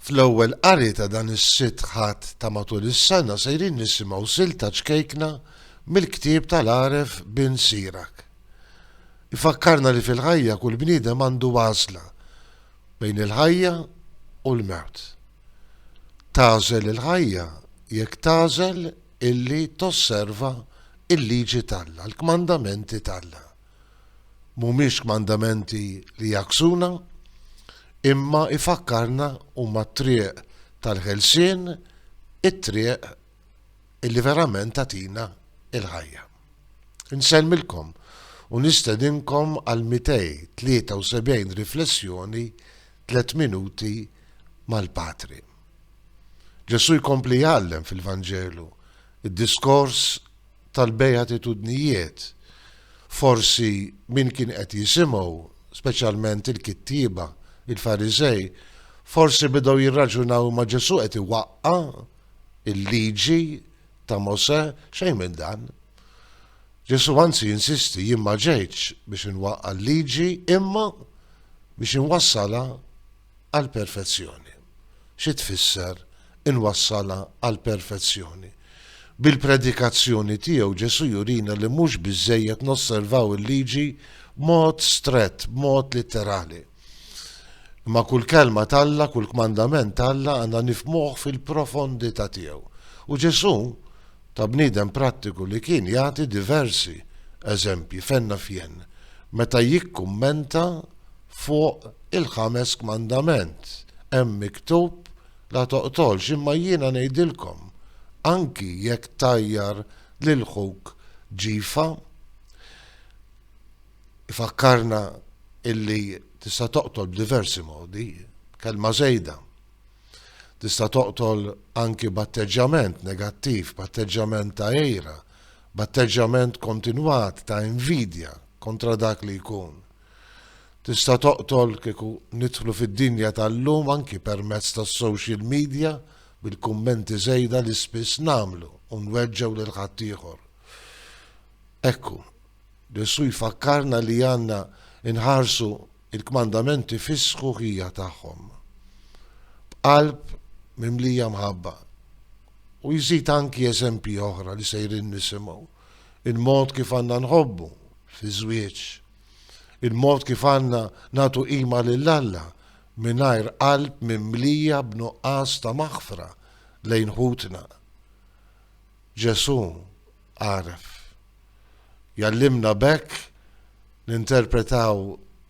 Fl-ewwel qari ta' dan is-sitt ħadd ta' matul is-sena sejrin nisimgħu silta ċkejkna mill-ktieb tal-Għaref bin Sirak. Ifakkarna li fil-ħajja kull bniedem għandu għażla bejn il-ħajja u l-mewt. Tażel il-ħajja jekk tażel illi tosserva il-liġi talla, l-kmandamenti talla. Mhumiex kmandamenti li jaksuna, imma ifakkarna huma t-triq tal-ħelsien, it-triq illi verament tatina il-ħajja. Insellmilkom u nistedinkom għal 273 riflessjoni 3 minuti mal-Patri. Ġesu jkompli jgħallem fil-Vanġelu id-diskors tal-bejatitudnijiet. Forsi min kien qed jisimgħu, speċjalment il-kittiba, il-Farizej, forsi bdew jirraġunaw ma' Ġesu qed iwaqqa il-liġi ta' Mosè xejn minn dan. Ġesu anzi insisti jien ma ġejtx biex inwaqqa l-liġi imma biex inwassala għal perfezzjoni. Xi tfisser inwassala għal perfezzjoni? Bil-predikazzjoni tiegħu Ġesu jurina li mhux biżżejjed nosservaw il-liġi b'mod strett, b'mod litterali. Ma kull kelma talla, kull kmandament talla għandna nifhmuh fil-profondità tiegħu. U Ġesu ta' bniedem prattiku li kien jagħti diversi eżempji fenna fjen meta jikkummenta fuq il-5 kmandament. Hemm miktub la toqtolx, imma jiena ngħidilkom anki jekk tajjar lil ħuk ġifa, ifakkarna illi tista' toqtol b'diversi modi, kelma żejda. Tista' toqtol anki b'atteġġament negattiv, b'atteġġament ta' ejra, b'atteġġament kontinwat ta' invidja kontra dak li jkun. Tista' toqtol kieku nidħlu fid-dinja tal-lum anki permezz tas-social media bil-kummenti żejda li spiss nagħmlu u nweġġew lil ħadd ieħor. Ekku, Ġesu jfakkarna li għandna inħarsu il-kmandamenti fis-sħuħija tagħhom b'qalb mimlija mħabba. U jżid anki eżempji oħra li sejrin nisimgħu. Il-mod kif għandna nħobbu fi żwieġ, il-mod kif għandna nagħtu qima lil Alla mingħajr qalb mimlija b'nuqqas ta' maħfra lejn ħutna. Ġesu għaref. Jallimna bekk ninterpretaw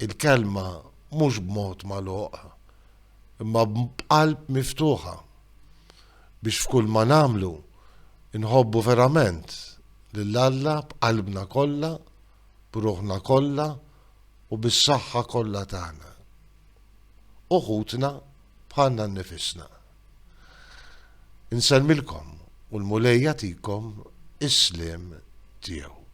il-kelma mhux b'mod magħluq, imma b'qalb miftuħa biex f'kull ma nagħmlu inħobbu verament lil Alla b'qalbna kollha, b'ruħna kollha u bis-saħħa kollha tagħna. Uħutna bħalna nnifisna. Insellmilkom u l-mulej jagħtikom is-sliem tiegħu.